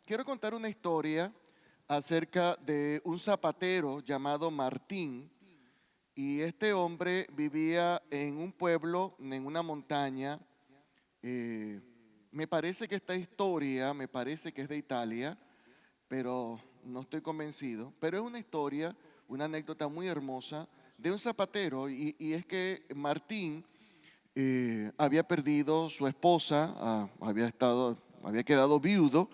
Quiero contar una historia acerca de un zapatero llamado Martín. Y este hombre vivía en un pueblo, en una montaña. eh, Me parece que esta historia, me parece que es de Italia, pero no estoy convencido. Pero es una historia, una anécdota muy hermosa de un zapatero. Y es que Martín había perdido su esposa, había quedado viudo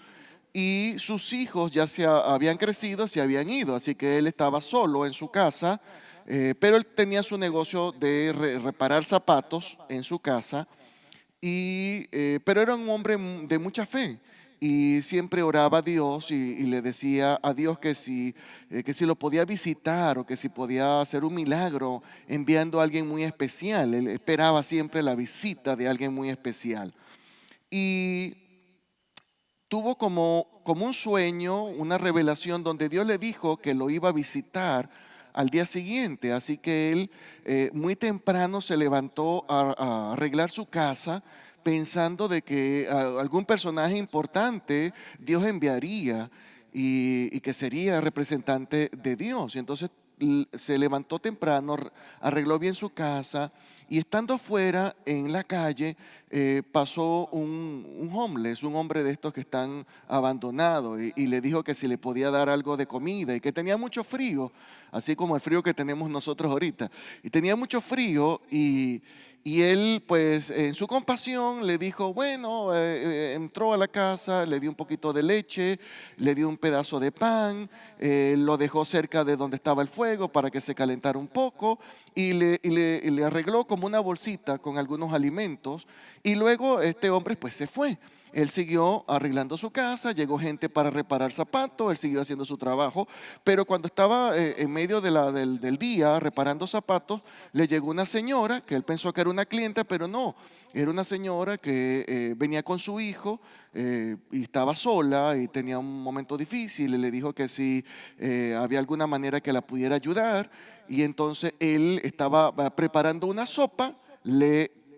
y sus hijos ya habían crecido, se habían ido, así que él estaba solo en su casa, pero él tenía su negocio de reparar zapatos en su casa, pero era un hombre de mucha fe. Y siempre oraba a Dios y le decía a Dios que si lo podía visitar o que si podía hacer un milagro enviando a alguien muy especial. Él esperaba siempre la visita de alguien muy especial. Y tuvo como un sueño, una revelación donde Dios le dijo que lo iba a visitar al día siguiente. Así que él muy temprano se levantó a arreglar su casa pensando de que algún personaje importante Dios enviaría y que sería representante de Dios. Y entonces se levantó temprano, arregló bien su casa y estando afuera en la calle pasó un homeless, un hombre de estos que están abandonados y le dijo que si le podía dar algo de comida y que tenía mucho frío, así como el frío que tenemos nosotros ahorita. Y tenía mucho frío y él pues en su compasión le dijo, bueno, entró a la casa, le dio un poquito de leche, le dio un pedazo de pan, lo dejó cerca de donde estaba el fuego para que se calentara un poco y le arregló como una bolsita con algunos alimentos y luego este hombre pues se fue. Él siguió arreglando su casa, llegó gente para reparar zapatos, él siguió haciendo su trabajo, pero cuando estaba en medio del día reparando zapatos, le llegó una señora que él pensó que era una clienta, pero no, era una señora que venía con su hijo y estaba sola y tenía un momento difícil y le dijo que si había alguna manera que la pudiera ayudar y entonces él estaba preparando una sopa,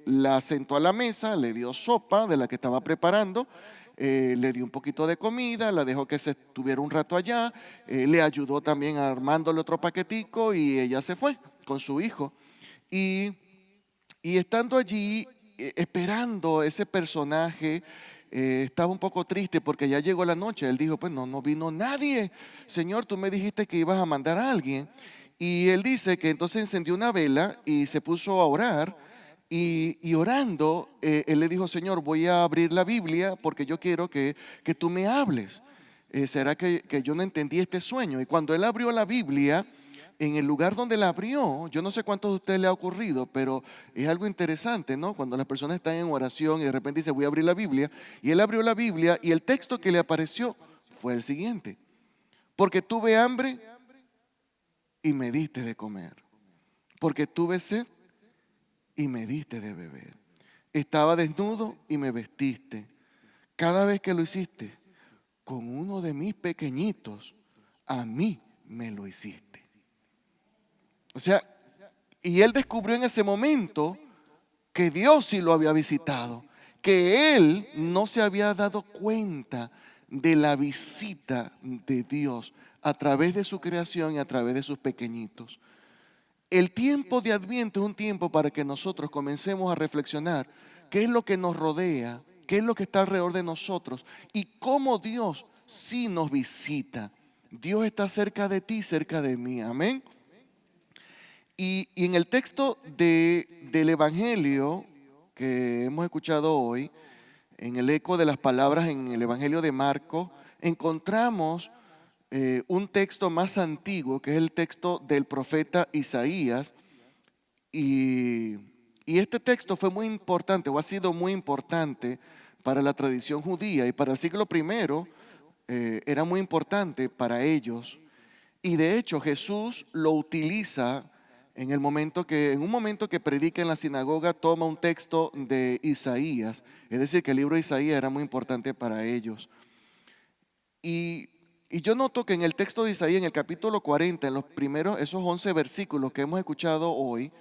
la sentó a la mesa, le dio sopa de la que estaba preparando, le dio un poquito de comida, la dejó que se estuviera un rato allá, le ayudó también armándole otro paquetico y ella se fue con su hijo. Y, y estando allí, esperando ese personaje, estaba un poco triste porque ya llegó la noche. Él dijo, pues no vino nadie. Señor, tú me dijiste que ibas a mandar a alguien. Y él dice que entonces encendió una vela y se puso a orar. Y orando, él le dijo, Señor, voy a abrir la Biblia porque yo quiero que tú me hables. ¿Será que yo no entendí este sueño? Y cuando él abrió la Biblia, en el lugar donde la abrió, yo no sé cuántos de ustedes le ha ocurrido, pero es algo interesante, ¿no? Cuando las personas están en oración y de repente dice, voy a abrir la Biblia, y él abrió la Biblia y el texto que le apareció fue el siguiente: porque tuve hambre y me diste de comer, porque tuve sed y me diste de beber, estaba desnudo y me vestiste. Cada vez que lo hiciste con uno de mis pequeñitos, a mí me lo hiciste. O sea, y él descubrió en ese momento que Dios sí lo había visitado, que él no se había dado cuenta de la visita de Dios a través de su creación y a través de sus pequeñitos. El tiempo de Adviento es un tiempo para que nosotros comencemos a reflexionar qué es lo que nos rodea, qué es lo que está alrededor de nosotros y cómo Dios sí nos visita. Dios está cerca de ti, cerca de mí. Amén. Y en el texto del Evangelio que hemos escuchado hoy, en el eco de las palabras en el Evangelio de Marcos, encontramos un texto más antiguo, que es el texto del profeta Isaías. Y, y este texto fue muy importante, o ha sido muy importante para la tradición judía y para el siglo primero era muy importante para ellos. Y de hecho Jesús lo utiliza en un momento que predica en la sinagoga, toma un texto de Isaías. Es decir, que el libro de Isaías era muy importante para ellos. Y, y yo noto que en el texto de Isaías, en el capítulo 40, en los primeros, esos 11 versículos que hemos escuchado hoy,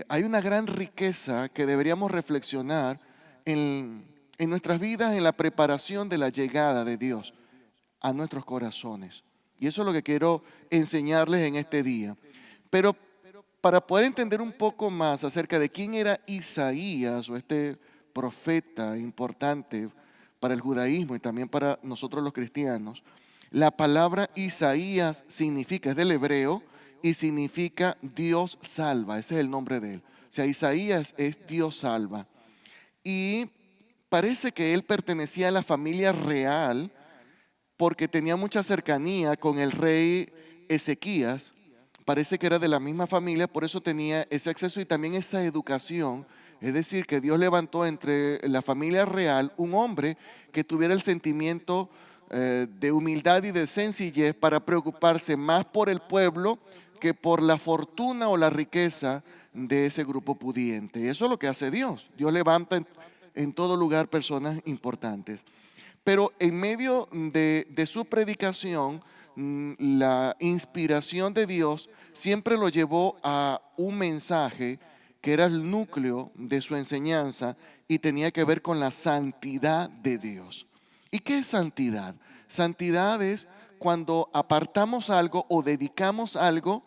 hay una gran riqueza que deberíamos reflexionar en, en nuestras vidas en la preparación de la llegada de Dios a nuestros corazones. Y eso es lo que quiero enseñarles en este día. Pero para poder entender un poco más acerca de quién era Isaías, o este profeta importante para el judaísmo y también para nosotros los cristianos, la palabra Isaías significa, es del hebreo, y significa Dios salva. Ese es el nombre de él. O sea, Isaías es Dios salva. Y parece que él pertenecía a la familia real porque tenía mucha cercanía con el rey Ezequías. Parece que era de la misma familia, por eso tenía ese acceso y también esa educación. Es decir, que Dios levantó entre la familia real un hombre que tuviera el sentimiento de humildad y de sencillez para preocuparse más por el pueblo que por la fortuna o la riqueza de ese grupo pudiente. Y eso es lo que hace Dios. Dios levanta en todo lugar personas importantes. Pero en medio de su predicación, la inspiración de Dios siempre lo llevó a un mensaje que era el núcleo de su enseñanza y tenía que ver con la santidad de Dios. ¿Y qué es santidad? Santidad es cuando apartamos algo o dedicamos algo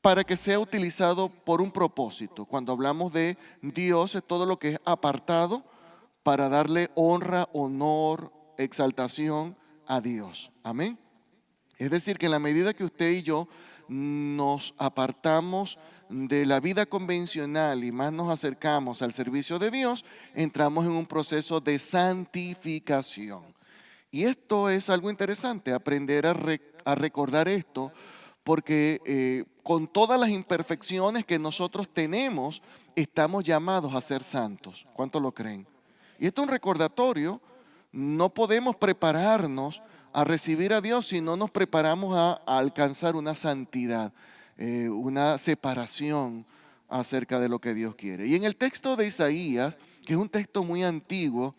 para que sea utilizado por un propósito. Cuando hablamos de Dios, es todo lo que es apartado para darle honra, honor, exaltación a Dios. Amén. Es decir, que en la medida que usted y yo nos apartamos de la vida convencional y más nos acercamos al servicio de Dios, entramos en un proceso de santificación. Y esto es algo interesante, aprender a recordar esto, porque con todas las imperfecciones que nosotros tenemos, estamos llamados a ser santos. ¿Cuántos lo creen? Y esto es un recordatorio. No podemos prepararnos a recibir a Dios si no nos preparamos a alcanzar una santidad, una separación acerca de lo que Dios quiere. Y en el texto de Isaías, que es un texto muy antiguo,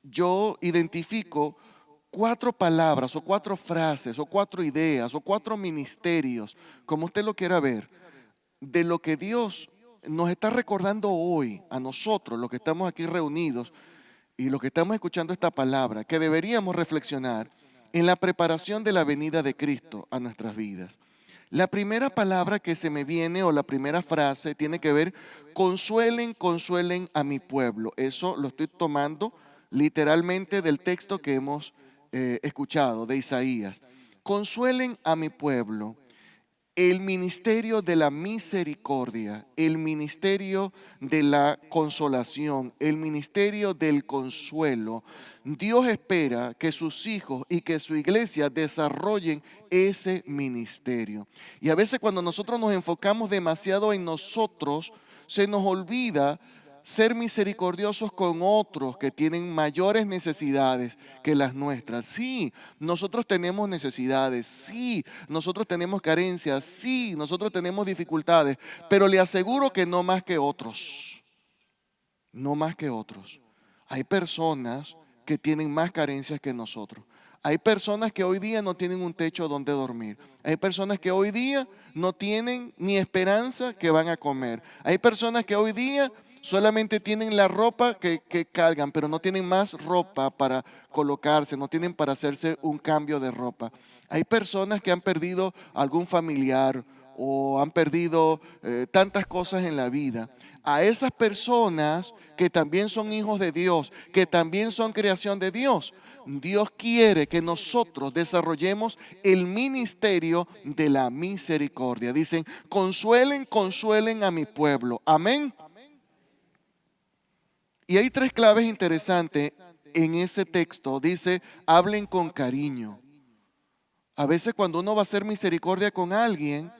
yo identifico 4 palabras o 4 frases o 4 ideas o 4 ministerios, como usted lo quiera ver, de lo que Dios nos está recordando hoy a nosotros, los que estamos aquí reunidos y los que estamos escuchando esta palabra, que deberíamos reflexionar en la preparación de la venida de Cristo a nuestras vidas. La primera palabra que se me viene o la primera frase tiene que ver: consuelen, consuelen a mi pueblo. Eso lo estoy tomando literalmente del texto que hemos escuchado de Isaías. Consuelen a mi pueblo. El ministerio de la misericordia, el ministerio de la consolación, el ministerio del consuelo. Dios espera que sus hijos y que su iglesia desarrollen ese ministerio. Y a veces cuando nosotros nos enfocamos demasiado en nosotros, se nos olvida ser misericordiosos con otros que tienen mayores necesidades que las nuestras. Sí, nosotros tenemos necesidades, sí, nosotros tenemos carencias, sí, nosotros tenemos dificultades, pero le aseguro que no más que otros, no más que otros. Hay personas que tienen más carencias que nosotros. Hay personas que hoy día no tienen un techo donde dormir. Hay personas que hoy día no tienen ni esperanza que van a comer. Hay personas que hoy día solamente tienen la ropa que cargan, pero no tienen más ropa para colocarse, no tienen para hacerse un cambio de ropa. Hay personas que han perdido algún familiar o han perdido tantas cosas en la vida. A esas personas que también son hijos de Dios, que también son creación de Dios, Dios quiere que nosotros desarrollemos el ministerio de la misericordia. Dicen: consuelen, consuelen a mi pueblo. Amén. Y hay 3 claves interesantes en ese texto. Dice: hablen con cariño. A veces cuando uno va a hacer misericordia con alguien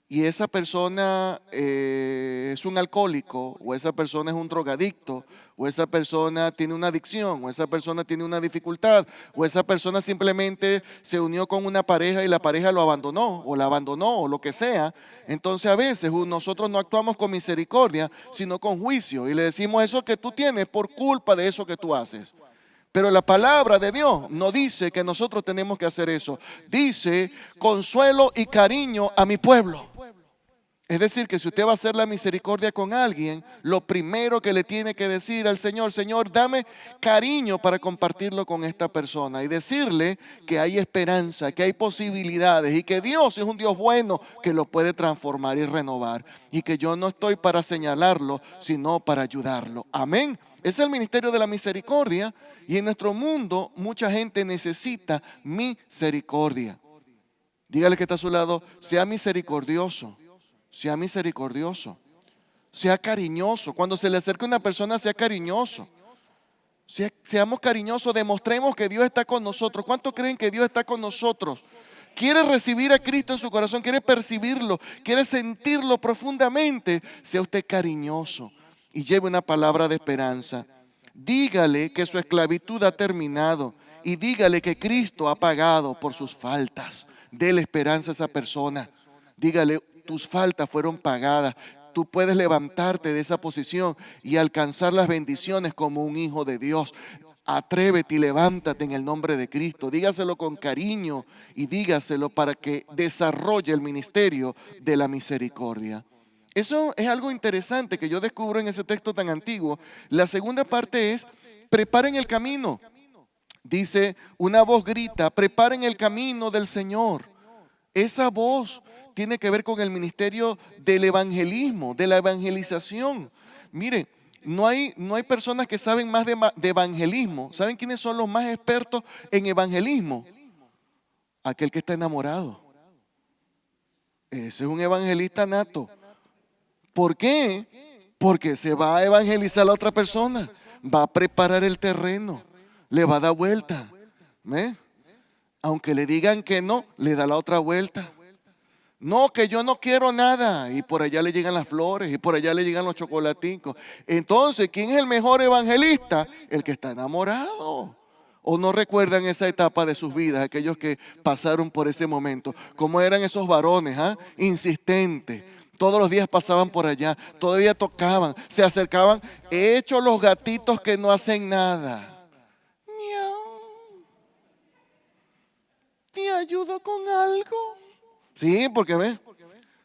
y esa persona es un alcohólico, o esa persona es un drogadicto, o esa persona tiene una adicción, o esa persona tiene una dificultad, o esa persona simplemente se unió con una pareja y la pareja lo abandonó, o la abandonó, o lo que sea. Entonces a veces nosotros no actuamos con misericordia, sino con juicio, y le decimos: eso que tú tienes por culpa de eso que tú haces. Pero la palabra de Dios no dice que nosotros tenemos que hacer eso. Dice: consuelo y cariño a mi pueblo. Es decir, que si usted va a hacer la misericordia con alguien, lo primero que le tiene que decir al Señor, Señor, dame cariño para compartirlo con esta persona y decirle que hay esperanza, que hay posibilidades y que Dios es un Dios bueno que lo puede transformar y renovar y que yo no estoy para señalarlo, sino para ayudarlo. Amén. Es el ministerio de la misericordia y en nuestro mundo mucha gente necesita misericordia. Dígale que está a su lado, sea misericordioso. Sea misericordioso, sea cariñoso. Cuando se le acerque una persona, sea cariñoso. Seamos cariñosos, demostremos que Dios está con nosotros. ¿Cuántos creen que Dios está con nosotros? ¿Quiere recibir a Cristo en su corazón? ¿Quiere percibirlo? ¿Quiere sentirlo profundamente? Sea usted cariñoso y lleve una palabra de esperanza. Dígale que su esclavitud ha terminado y dígale que Cristo ha pagado por sus faltas. Dele esperanza a esa persona. Dígale, tus faltas fueron pagadas. Tú puedes levantarte de esa posición y alcanzar las bendiciones como un hijo de Dios. Atrévete y levántate en el nombre de Cristo. Dígaselo con cariño y dígaselo para que desarrolle el ministerio de la misericordia. Eso es algo interesante que yo descubro en ese texto tan antiguo. La segunda parte es, preparen el camino. Dice, una voz grita, preparen el camino del Señor. Esa voz tiene que ver con el ministerio del evangelismo, de la evangelización. Miren, no hay personas que saben más de evangelismo. ¿Saben quiénes son los más expertos en evangelismo? Aquel que está enamorado. Ese es un evangelista nato. ¿Por qué? Porque se va a evangelizar a la otra persona. Va a preparar el terreno. Le va a dar vuelta. ¿Ve? Aunque le digan que no, le da la otra vuelta. No, que yo no quiero nada. Y por allá le llegan las flores y por allá le llegan los chocolaticos. Entonces, ¿quién es el mejor evangelista? El que está enamorado. ¿O no recuerdan esa etapa de sus vidas, aquellos que pasaron por ese momento? ¿Cómo eran esos varones? Insistentes. Todos los días pasaban por allá, todavía tocaban, se acercaban, hechos los gatitos que no hacen nada. Miau. ¿Te ayudo con algo? Sí, porque ve,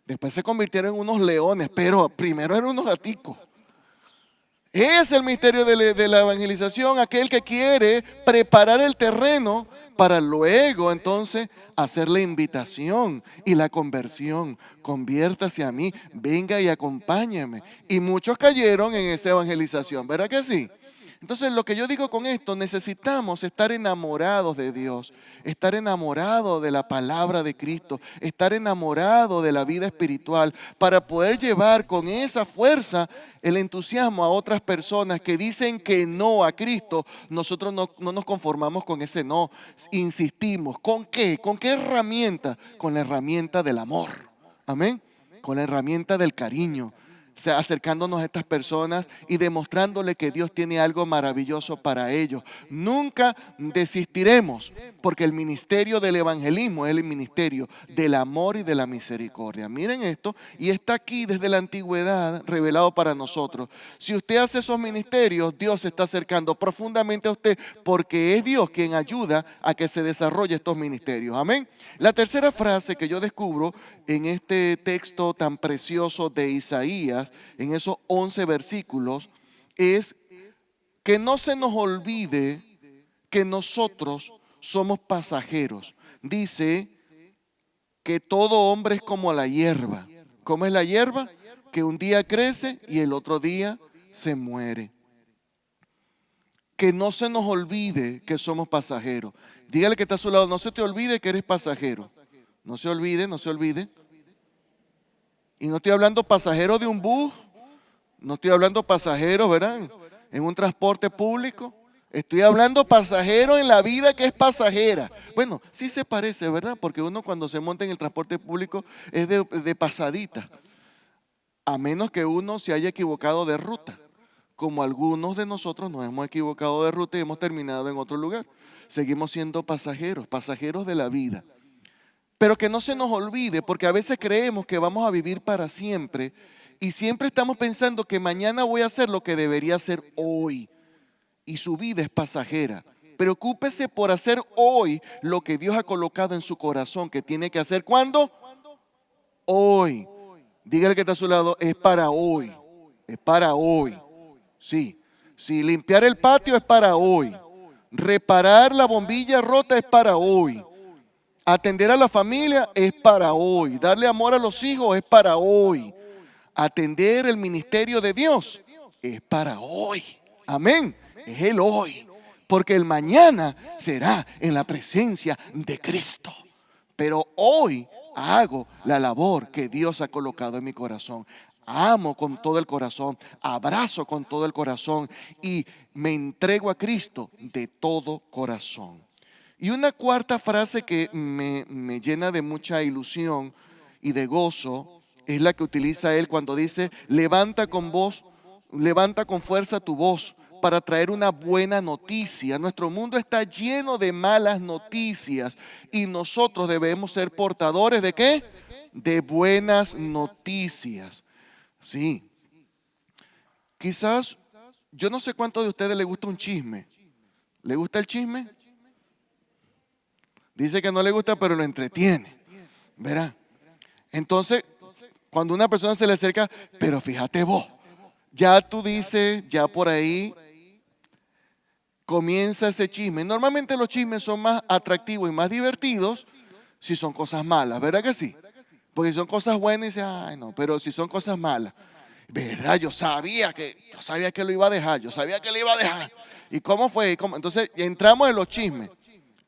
después se convirtieron en unos leones, pero primero eran unos gaticos. Es el misterio de la evangelización, aquel que quiere preparar el terreno para luego entonces hacer la invitación y la conversión. Conviértase a mí, venga y acompáñeme. Y muchos cayeron en esa evangelización, ¿verdad que sí? Entonces, lo que yo digo con esto, necesitamos estar enamorados de Dios, estar enamorados de la palabra de Cristo, estar enamorados de la vida espiritual para poder llevar con esa fuerza el entusiasmo a otras personas que dicen que no a Cristo. Nosotros no nos conformamos con ese no, insistimos. ¿Con qué? ¿Con qué herramienta? Con la herramienta del amor. Amén. Con la herramienta del cariño. Acercándonos a estas personas y demostrándole que Dios tiene algo maravilloso para ellos. Nunca desistiremos, porque el ministerio del evangelismo es el ministerio del amor y de la misericordia. Miren esto, y está aquí desde la antigüedad revelado para nosotros. Si usted hace esos ministerios, Dios se está acercando profundamente a usted, porque es Dios quien ayuda a que se desarrolle estos ministerios. Amén. La tercera frase que yo descubro en este texto tan precioso de Isaías, en esos 11 versículos, es que no se nos olvide que nosotros somos pasajeros. Dice que todo hombre es como la hierba. ¿Cómo es la hierba? Que un día crece y el otro día se muere. Que no se nos olvide que somos pasajeros. Dígale que está a su lado, no se te olvide que eres pasajero. No se olvide, no se olvide. Y no estoy hablando pasajero de un bus, no estoy hablando pasajero, ¿verdad? En un transporte público. Estoy hablando pasajero en la vida que es pasajera. Bueno, sí se parece, ¿verdad? Porque uno cuando se monta en el transporte público es de pasadita. A menos que uno se haya equivocado de ruta. Como algunos de nosotros nos hemos equivocado de ruta y hemos terminado en otro lugar. Seguimos siendo pasajeros, pasajeros de la vida. Pero que no se nos olvide, porque a veces creemos que vamos a vivir para siempre y siempre estamos pensando que mañana voy a hacer lo que debería hacer hoy. Y su vida es pasajera. Preocúpese por hacer hoy lo que Dios ha colocado en su corazón, que tiene que hacer ¿cuándo? Hoy. Dígale que está a su lado, es para hoy. Es para hoy. Sí. Si limpiar el patio es para hoy. Reparar la bombilla rota es para hoy. Atender a la familia es para hoy. Darle amor a los hijos es para hoy. Atender el ministerio de Dios es para hoy. Amén. Es el hoy. Porque el mañana será en la presencia de Cristo. Pero hoy hago la labor que Dios ha colocado en mi corazón. Amo con todo el corazón, abrazo con todo el corazón y me entrego a Cristo de todo corazón. Y una cuarta frase que me llena de mucha ilusión y de gozo es la que utiliza él cuando dice, levanta con fuerza tu voz para traer una buena noticia. Nuestro mundo está lleno de malas noticias y nosotros debemos ser portadores ¿de qué? De buenas noticias. Sí. Quizás, yo no sé cuántos de ustedes les gusta un chisme. ¿Le gusta el chisme? Dice que no le gusta, pero lo entretiene. ¿Verá? Entonces, cuando una persona se le acerca, pero fíjate vos, ya tú dices, ya por ahí comienza ese chisme. Normalmente los chismes son más atractivos y más divertidos si son cosas malas, ¿verdad que sí? Porque si son cosas buenas, dice, ay no, pero si son cosas malas, ¿verdad? Yo sabía que lo iba a dejar, yo sabía que lo iba a dejar. ¿Y cómo fue? ¿Cómo? Entonces entramos en los chismes.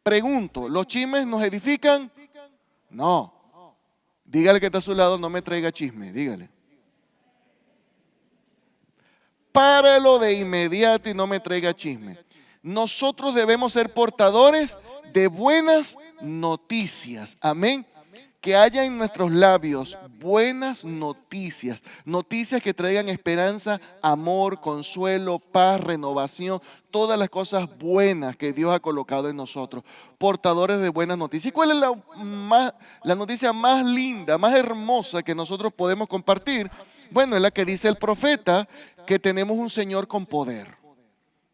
Pregunto, ¿los chismes nos edifican? No. Dígale que está a su lado, no me traiga chisme, dígale. Páralo de inmediato y no me traiga chisme. Nosotros debemos ser portadores de buenas noticias. Amén. Que haya en nuestros labios buenas noticias. Noticias que traigan esperanza, amor, consuelo, paz, renovación. Todas las cosas buenas que Dios ha colocado en nosotros. Portadores de buenas noticias. ¿Y cuál es la noticia más linda, más hermosa que nosotros podemos compartir? Bueno, es la que dice el profeta, que tenemos un Señor con poder,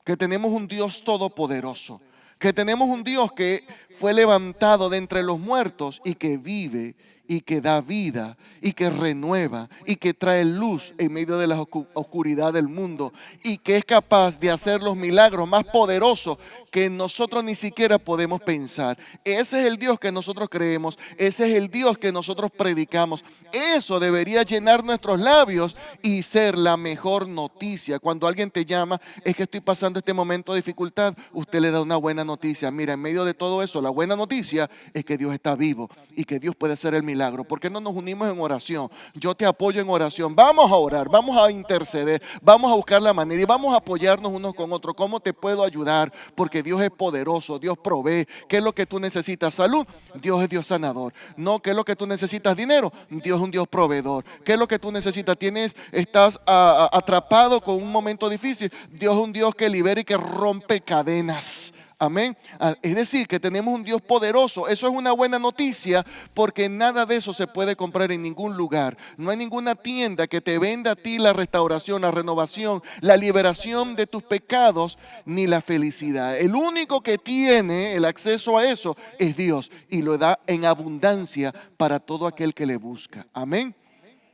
que tenemos un Dios todopoderoso, que tenemos un Dios que fue levantado de entre los muertos y que vive y que da vida y que renueva y que trae luz en medio de la oscuridad del mundo y que es capaz de hacer los milagros más poderosos que nosotros ni siquiera podemos pensar. Ese es el Dios que nosotros creemos, ese es el Dios que nosotros predicamos. Eso debería llenar nuestros labios y ser la mejor noticia. Cuando alguien te llama, es que estoy pasando este momento de dificultad, usted le da una buena noticia. Mira, en medio de todo eso, la buena noticia es que Dios está vivo y que Dios puede hacer el milagro. ¿Por qué no nos unimos en oración? Yo te apoyo en oración. Vamos a orar, vamos a interceder, vamos a buscar la manera y vamos a apoyarnos unos con otros. ¿Cómo te puedo ayudar? Porque Dios es poderoso, Dios provee. ¿Qué es lo que tú necesitas? Salud, Dios es Dios sanador. No, ¿qué es lo que tú necesitas? Dinero, Dios es un Dios proveedor. ¿Qué es lo que tú necesitas? Estás atrapado con un momento difícil, Dios es un Dios que libera y que rompe cadenas. Amén. Es decir, que tenemos un Dios poderoso. Eso es una buena noticia porque nada de eso se puede comprar en ningún lugar. No hay ninguna tienda que te venda a ti la restauración, la renovación, la liberación de tus pecados, ni la felicidad. El único que tiene el acceso a eso es Dios y lo da en abundancia para todo aquel que le busca. Amén.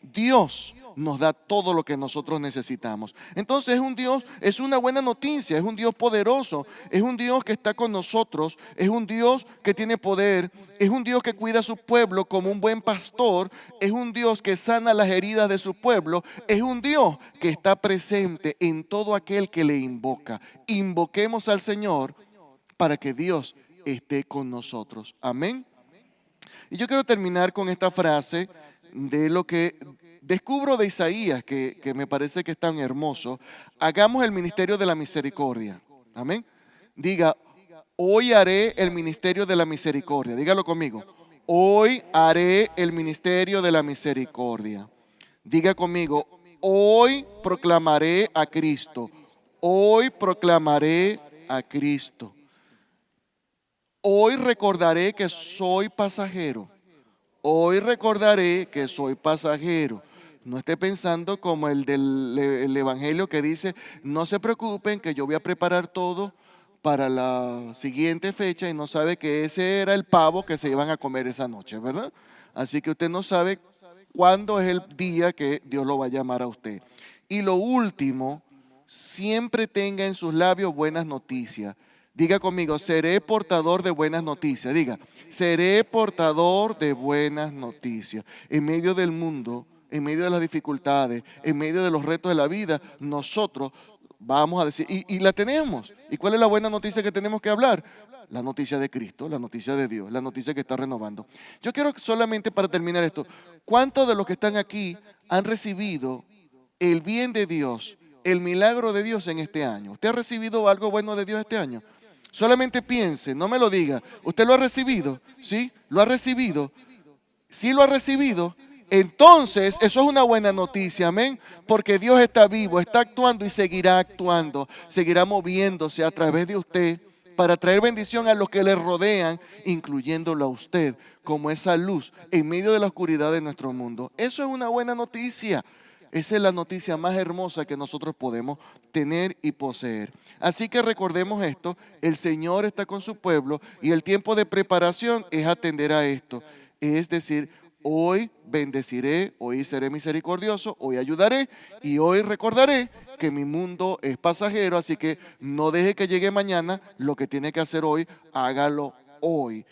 Dios nos da todo lo que nosotros necesitamos. Entonces es un Dios, es una buena noticia, es un Dios poderoso, es un Dios que está con nosotros, es un Dios que tiene poder, es un Dios que cuida a su pueblo como un buen pastor, es un Dios que sana las heridas de su pueblo, es un Dios que está presente en todo aquel que le invoca. Invoquemos al Señor para que Dios esté con nosotros. Amén. Y yo quiero terminar con esta frase de lo que descubro de Isaías, que me parece que es tan hermoso. Hagamos el ministerio de la misericordia. Amén. Diga, hoy haré el ministerio de la misericordia. Dígalo conmigo. Hoy haré el ministerio de la misericordia. Diga conmigo, hoy proclamaré a Cristo. Hoy proclamaré a Cristo. Hoy recordaré que soy pasajero. Hoy recordaré que soy pasajero. No esté pensando como el del Evangelio que dice, no se preocupen que yo voy a preparar todo para la siguiente fecha y no sabe que ese era el pavo que se iban a comer esa noche, ¿verdad? Así que usted no sabe cuándo es el día que Dios lo va a llamar a usted. Y lo último, siempre tenga en sus labios buenas noticias. Diga conmigo, seré portador de buenas noticias. Diga, seré portador de buenas noticias. En medio del mundo, en medio de las dificultades, en medio de los retos de la vida, nosotros vamos a decir, y la tenemos. ¿Y cuál es la buena noticia que tenemos que hablar? La noticia de Cristo, la noticia de Dios, la noticia que está renovando. Yo quiero solamente para terminar esto, ¿cuántos de los que están aquí han recibido el bien de Dios, el milagro de Dios en este año? ¿Usted ha recibido algo bueno de Dios este año? Solamente piense, no me lo diga. ¿Usted lo ha recibido? ¿Sí? ¿Lo ha recibido? ¿Sí lo ha recibido? Entonces, eso es una buena noticia, amén, porque Dios está vivo, está actuando y seguirá actuando, seguirá moviéndose a través de usted para traer bendición a los que le rodean, incluyéndolo a usted, como esa luz en medio de la oscuridad de nuestro mundo. Eso es una buena noticia. Esa es la noticia más hermosa que nosotros podemos tener y poseer. Así que recordemos esto, el Señor está con su pueblo y el tiempo de preparación es atender a esto. Es decir, hoy bendeciré, hoy seré misericordioso, hoy ayudaré y hoy recordaré que mi mundo es pasajero, así que no deje que llegue mañana, lo que tiene que hacer hoy, hágalo hoy.